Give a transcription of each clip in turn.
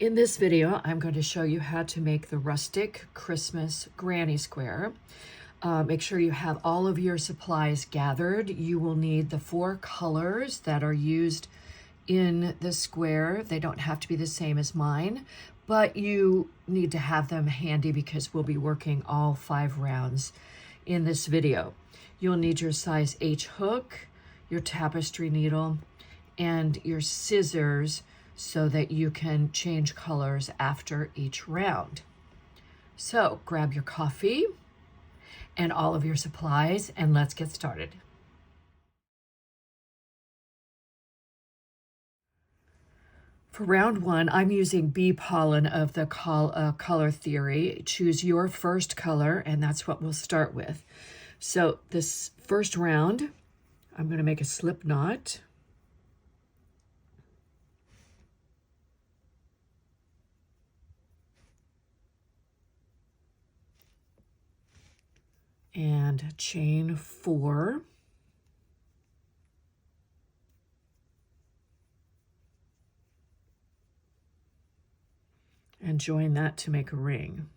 In this video, I'm going to show you how to make the Rustic Christmas Granny Square. Make sure you have all of your supplies gathered. You will need the 4 colors that are used in the square. They don't have to be the same as mine, but you need to have them handy because we'll be working all 5 rounds in this video. You'll need your size H hook, your tapestry needle, and your scissors so that you can change colors after each round. So grab your coffee and all of your supplies and let's get started. For round 1, I'm using bee pollen of the color theory. Choose your first color, and that's what we'll start with. So this first round, I'm going to make a slip knot. And chain 4. And join that to make a ring.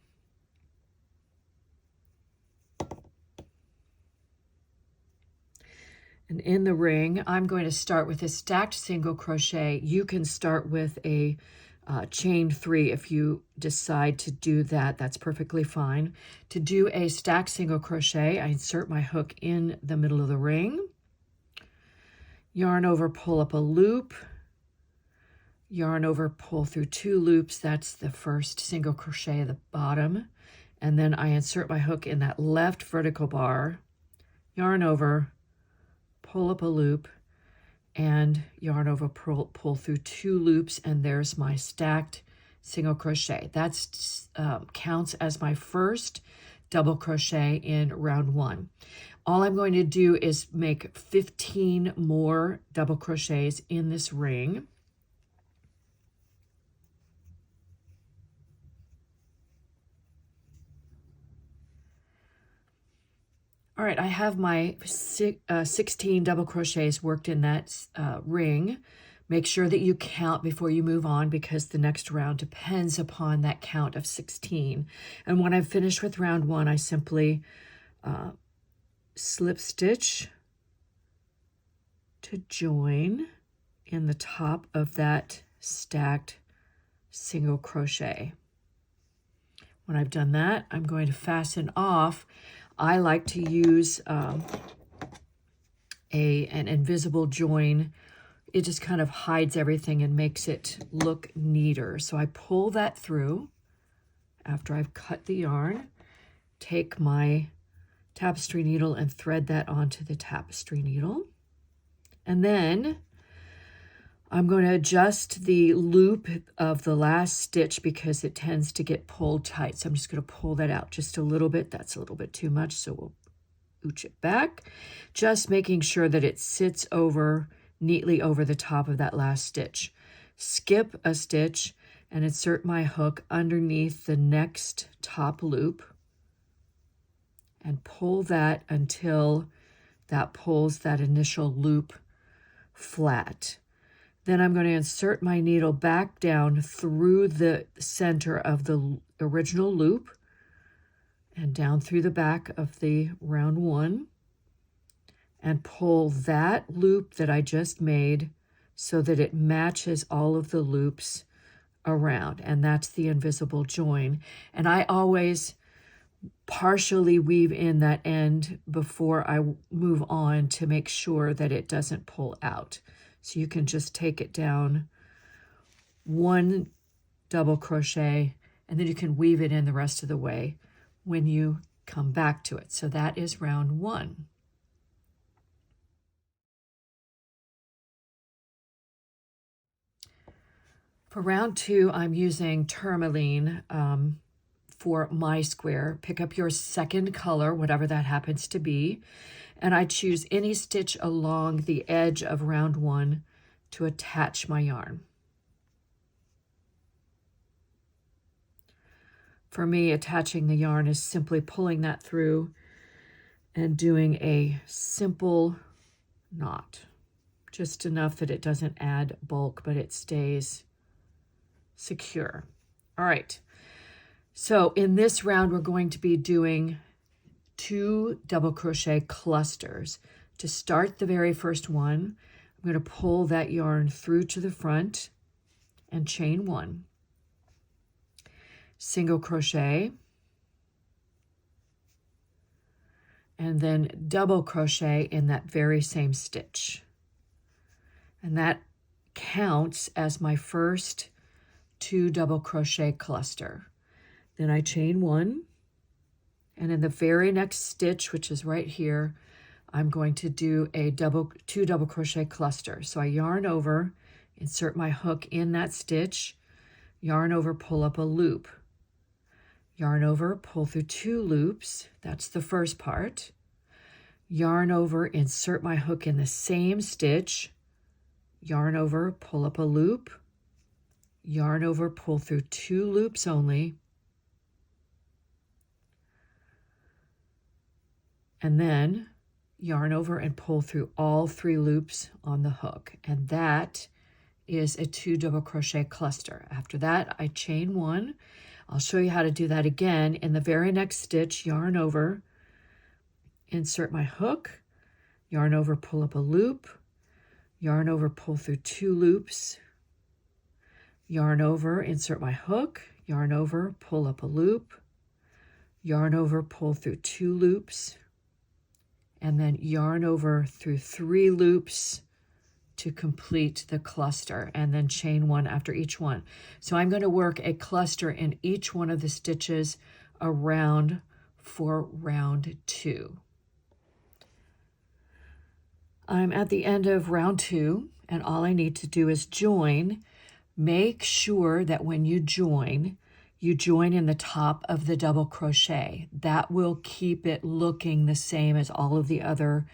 And in the ring, I'm going to start with a stacked single crochet. You can start with a chain 3 if you decide to do that. That's perfectly fine. To do a stacked single crochet, I insert my hook in the middle of the ring, yarn over, pull up a loop, yarn over, pull through 2 loops. That's the first single crochet at the bottom. And then I insert my hook in that left vertical bar, yarn over, pull up a loop, and yarn over, pull through 2 loops, and there's my stacked single crochet. That counts as my first double crochet in round 1. All I'm going to do is make 15 more double crochets in this ring. All right, I have my 16 double crochets worked in that ring. Make sure that you count before you move on because the next round depends upon that count of 16. And when I've finished with round 1, I simply slip stitch to join in the top of that stacked single crochet. When I've done that, I'm going to fasten off. I like to use an invisible join. It just kind of hides everything and makes it look neater. So I pull that through after I've cut the yarn, take my tapestry needle and thread that onto the tapestry needle. And then I'm going to adjust the loop of the last stitch because it tends to get pulled tight. So I'm just going to pull that out just a little bit. That's a little bit too much, so we'll ooch it back. Just making sure that it sits over neatly over the top of that last stitch. Skip a stitch and insert my hook underneath the next top loop and pull that until that pulls that initial loop flat. Then I'm going to insert my needle back down through the center of the original loop and down through the back of the round 1 and pull that loop that I just made so that it matches all of the loops around. And that's the invisible join. And I always partially weave in that end before I move on to make sure that it doesn't pull out. So you can just take it down 1 double crochet and then you can weave it in the rest of the way when you come back to it. So that is round 1. For round 2, I'm using tourmaline for my square. Pick up your second color, whatever that happens to be, and I choose any stitch along the edge of round 1 to attach my yarn. For me, attaching the yarn is simply pulling that through and doing a simple knot, just enough that it doesn't add bulk, but it stays secure. All right. So in this round, we're going to be doing 2 double crochet clusters. To start the very first one, I'm going to pull that yarn through to the front and chain 1. Single crochet, and then double crochet in that very same stitch. And that counts as my first 2 double crochet cluster. Then I chain 1, and in the very next stitch, which is right here, I'm going to do a 2 double crochet cluster. So I yarn over, insert my hook in that stitch, yarn over, pull up a loop. Yarn over, pull through 2 loops. That's the first part. Yarn over, insert my hook in the same stitch. Yarn over, pull up a loop. Yarn over, pull through 2 loops only. And then yarn over and pull through all 3 loops on the hook. And that is a 2 double crochet cluster. After that, I chain 1. I'll show you how to do that again. In the very next stitch, yarn over, insert my hook, yarn over, pull up a loop, yarn over, pull through 2 loops, yarn over, insert my hook, yarn over, pull up a loop, yarn over, pull through 2 loops, and then yarn over through 3 loops to complete the cluster, and then chain 1 after each one. So I'm going to work a cluster in each one of the stitches around for round 2. I'm at the end of round 2, and all I need to do is join. Make sure that when you join in the top of the double crochet. That will keep it looking the same as all of the other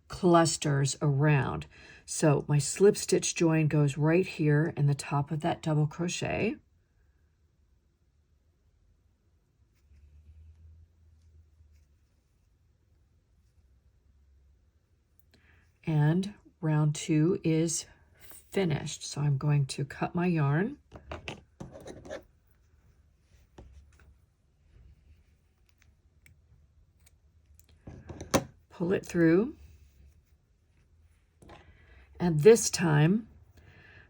clusters around. So my slip stitch join goes right here in the top of that double crochet. And round 2 is finished. So I'm going to cut my yarn. Pull it through. And this time,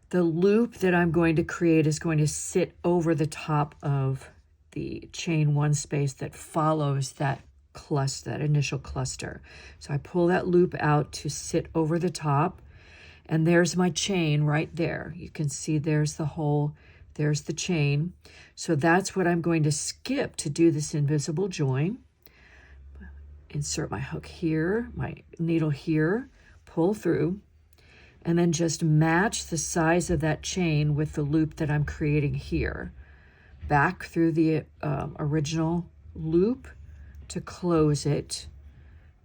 the loop that I'm going to create is going to sit over the top of the chain 1 space that follows that cluster, that initial cluster. So I pull that loop out to sit over the top, and there's my chain right there. You can see there's the hole, there's the chain. So that's what I'm going to skip to do this invisible join. Insert my hook here, my needle here, pull through, and then just match the size of that chain with the loop that I'm creating here. Back through the original loop to close it,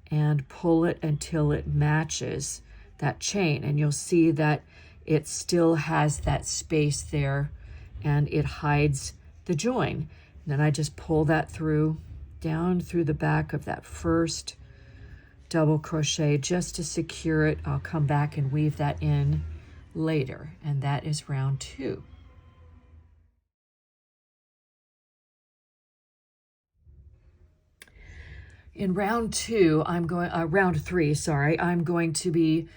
and pull it until it matches that chain. And you'll see that it still has that space there, and it hides the join. Then I just pull that through, down through the back of that first double crochet just to secure it. I'll come back and weave that in later, and that is round 2. In round 3, I'm going to be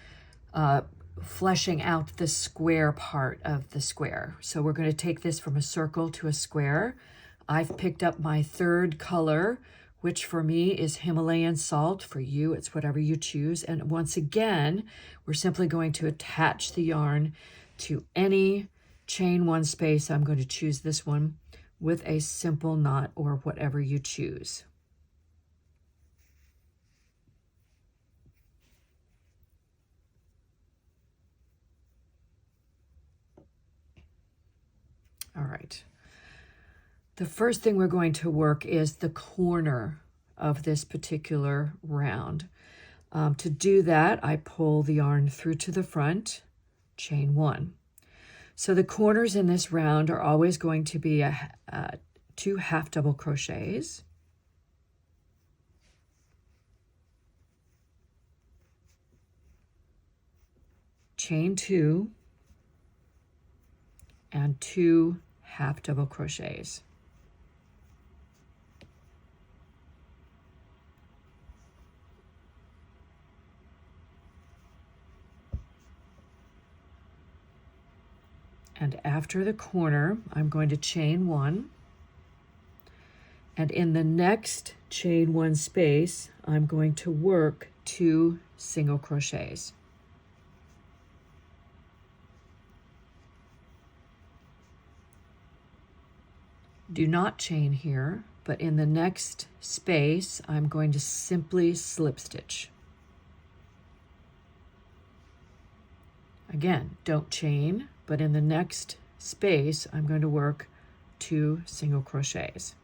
fleshing out the square part of the square. So we're going to take this from a circle to a square. I've picked up my 3rd color, which for me is Himalayan salt. For you, it's whatever you choose. And once again, we're simply going to attach the yarn to any chain 1 space. I'm going to choose this one with a simple knot or whatever you choose. All right. The first thing we're going to work is the corner of this particular round. To do that, I pull the yarn through to the front, chain 1. So the corners in this round are always going to be 2 half double crochets, chain 2, and 2 half double crochets. And after the corner, I'm going to chain one. And in the next chain one space, I'm going to work 2 single crochets. Do not chain here, but in the next space, I'm going to simply slip stitch. Again, don't chain, but in the next space, I'm going to work 2 single crochets.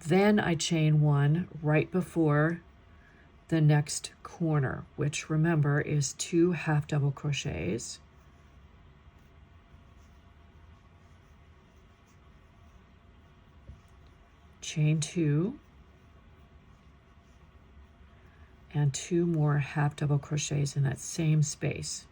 Then I chain one right before the next corner, which remember is 2 half double crochets. Chain 2 and 2 more half double crochets in that same space.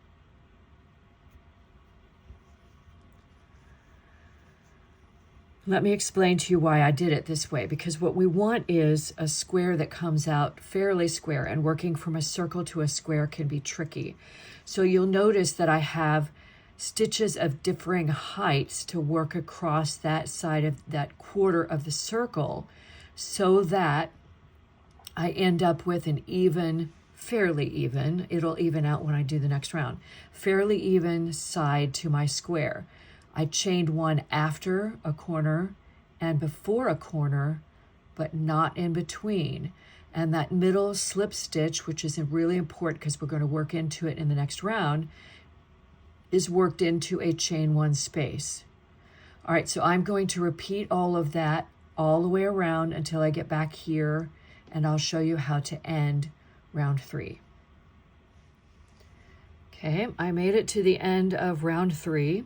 Let me explain to you why I did it this way, because what we want is a square that comes out fairly square, and working from a circle to a square can be tricky. So you'll notice that I have stitches of differing heights to work across that side of that quarter of the circle, so that I end up with an even, fairly even, it'll even out when I do the next round, fairly even side to my square. I chained one after a corner and before a corner, but not in between. And that middle slip stitch, which is really important because we're going to work into it in the next round, is worked into a chain one space. All right, so I'm going to repeat all of that all the way around until I get back here, and I'll show you how to end round 3. Okay, I made it to the end of round 3.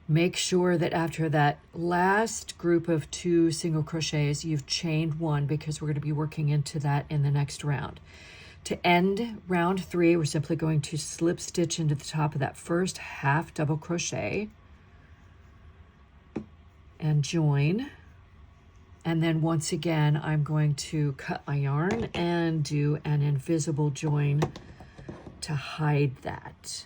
Make sure that after that last group of 2 single crochets, you've chained one, because we're going to be working into that in the next round. To end round 3, we're simply going to slip stitch into the top of that first half double crochet and join. And then once again, I'm going to cut my yarn and do an invisible join to hide that.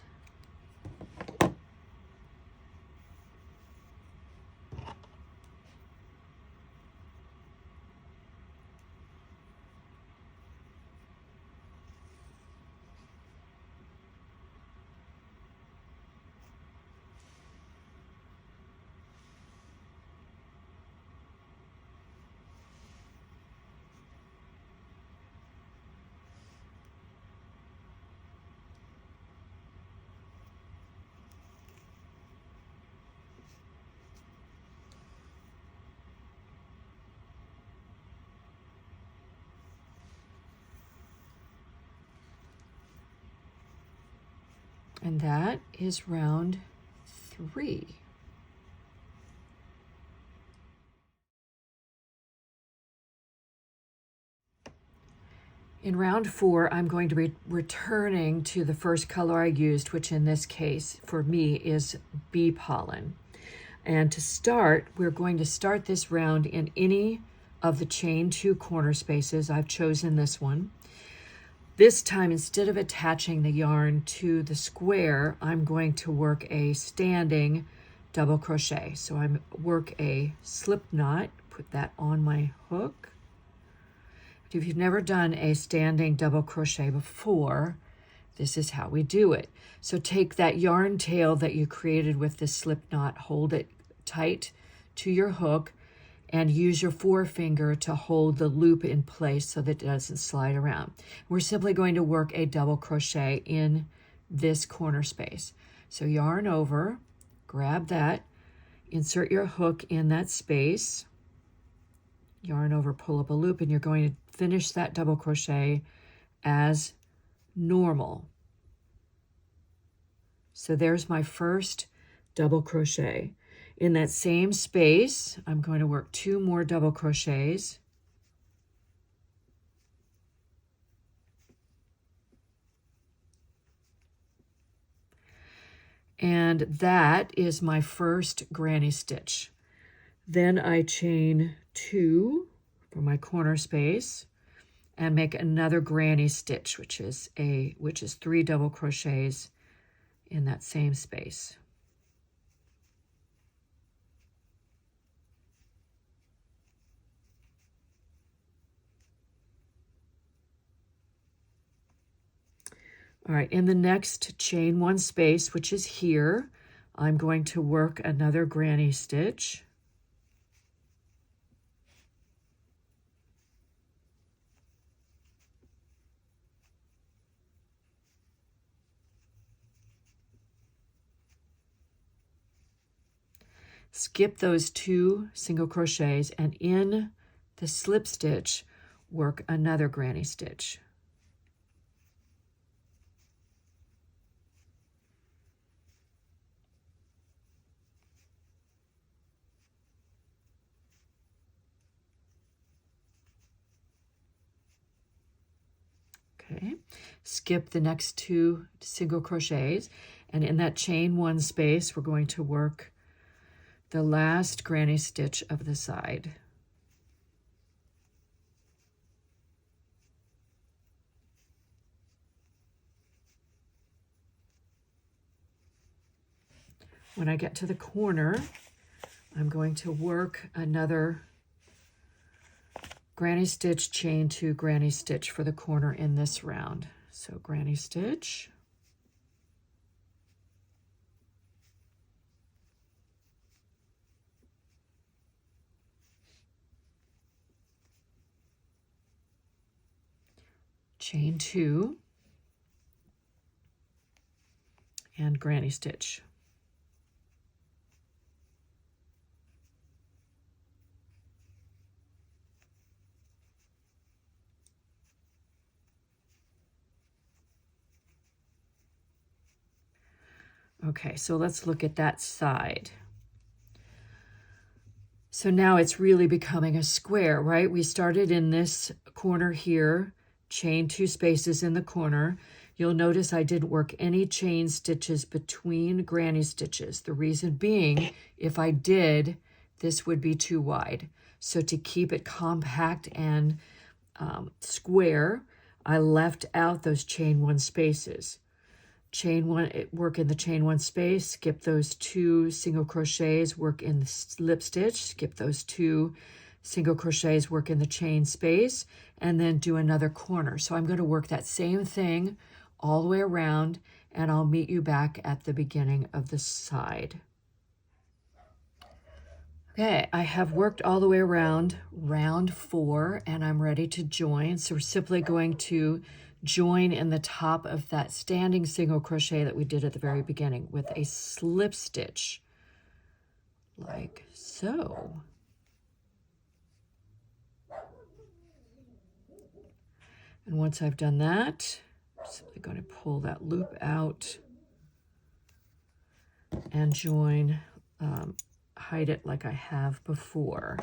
And that is round 3. In round 4, I'm going to be returning to the first color I used, which in this case for me is bee pollen. And to start, we're going to start this round in any of the chain 2 corner spaces. I've chosen this one. This time, instead of attaching the yarn to the square, I'm going to work a standing double crochet. So I work a slip knot, put that on my hook. If you've never done a standing double crochet before, this is how we do it. So take that yarn tail that you created with this slip knot, hold it tight to your hook, and use your forefinger to hold the loop in place so that it doesn't slide around. We're simply going to work a double crochet in this corner space. So yarn over, grab that, insert your hook in that space, yarn over, pull up a loop, and you're going to finish that double crochet as normal. So there's my first double crochet. In that same space, I'm going to work 2 more double crochets. And that is my first granny stitch. Then I chain 2 for my corner space and make another granny stitch, which is 3 double crochets in that same space. All right, in the next chain 1 space, which is here, I'm going to work another granny stitch. Skip those 2 single crochets, and in the slip stitch, work another granny stitch. Okay, skip the next 2 single crochets, and in that chain 1 space, we're going to work the last granny stitch of the side. When I get to the corner, I'm going to work another granny stitch, chain 2 granny stitch for the corner in this round. So granny stitch, chain 2, and granny stitch. Okay, so let's look at that side. So now it's really becoming a square, right? We started in this corner here, chain 2 spaces in the corner. You'll notice I didn't work any chain stitches between granny stitches. The reason being, if I did, this would be too wide. So to keep it compact and square, I left out those chain 1 spaces. Chain 1, work in the chain 1 space, skip those 2 single crochets, work in the slip stitch, skip those 2 single crochets, work in the chain space, and then do another corner. So I'm going to work that same thing all the way around, and I'll meet you back at the beginning of the side. Okay, I have worked all the way around round 4, and I'm ready to join. So we're simply going to join in the top of that standing single crochet that we did at the very beginning with a slip stitch, like so. And once I've done that, I'm simply going to pull that loop out and join, hide it like I have before.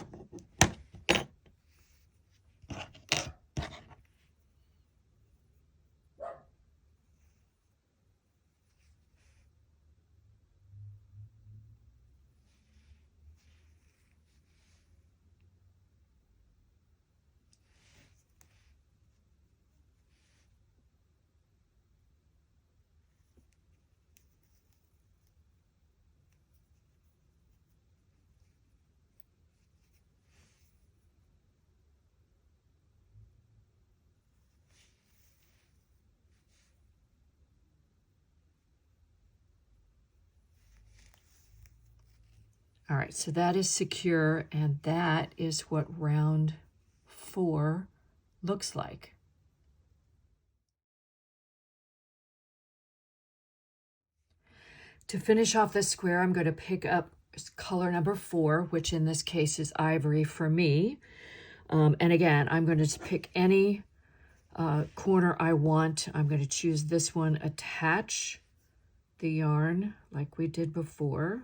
All right, so that is secure, and that is what round 4 looks like. To finish off this square, I'm going to pick up color number 4, which in this case is ivory for me. And again, I'm going to pick any corner I want. I'm going to choose this one, attach the yarn like we did before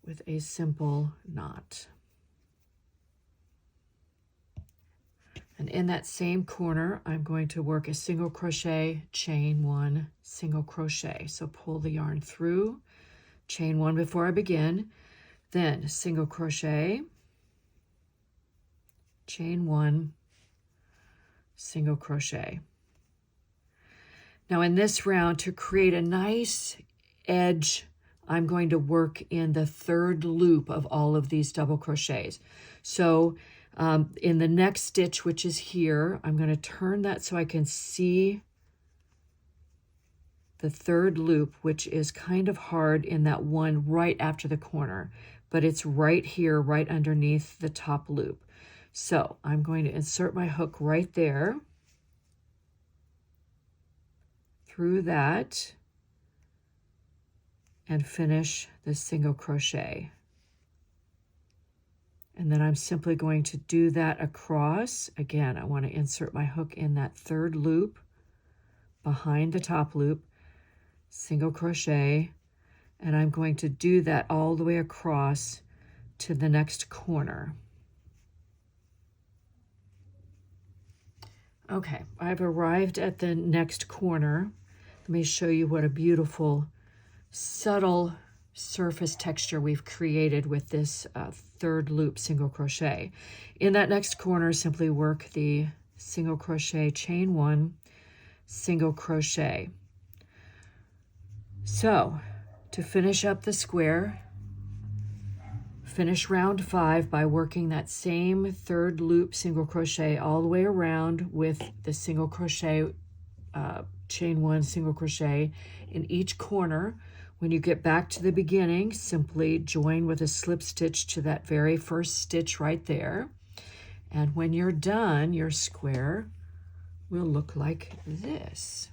with a simple knot. And in that same corner, I'm going to work a single crochet, chain one, single crochet. So pull the yarn through, chain one before I begin, then single crochet, chain one, single crochet. Now in this round, to create a nice edge, I'm going to work in the third loop of all of these double crochets. So in the next stitch, which is here, I'm going to turn that so I can see the third loop, which is kind of hard in that one right after the corner, but it's right here, right underneath the top loop. So I'm going to insert my hook right there, through that, and finish the single crochet. And then I'm simply going to do that across. Again, I want to insert my hook in that third loop behind the top loop, single crochet, and I'm going to do that all the way across to the next corner. Okay, I've arrived at the next corner. Let me show you what a beautiful, subtle surface texture we've created with this third loop single crochet. In that next corner, simply work the single crochet, chain one, single crochet. So to finish up the square, finish round 5 by working that same third loop single crochet all the way around with the single crochet, chain one, single crochet in each corner. When you get back to the beginning, simply join with a slip stitch to that very first stitch right there. And when you're done, your square will look like this.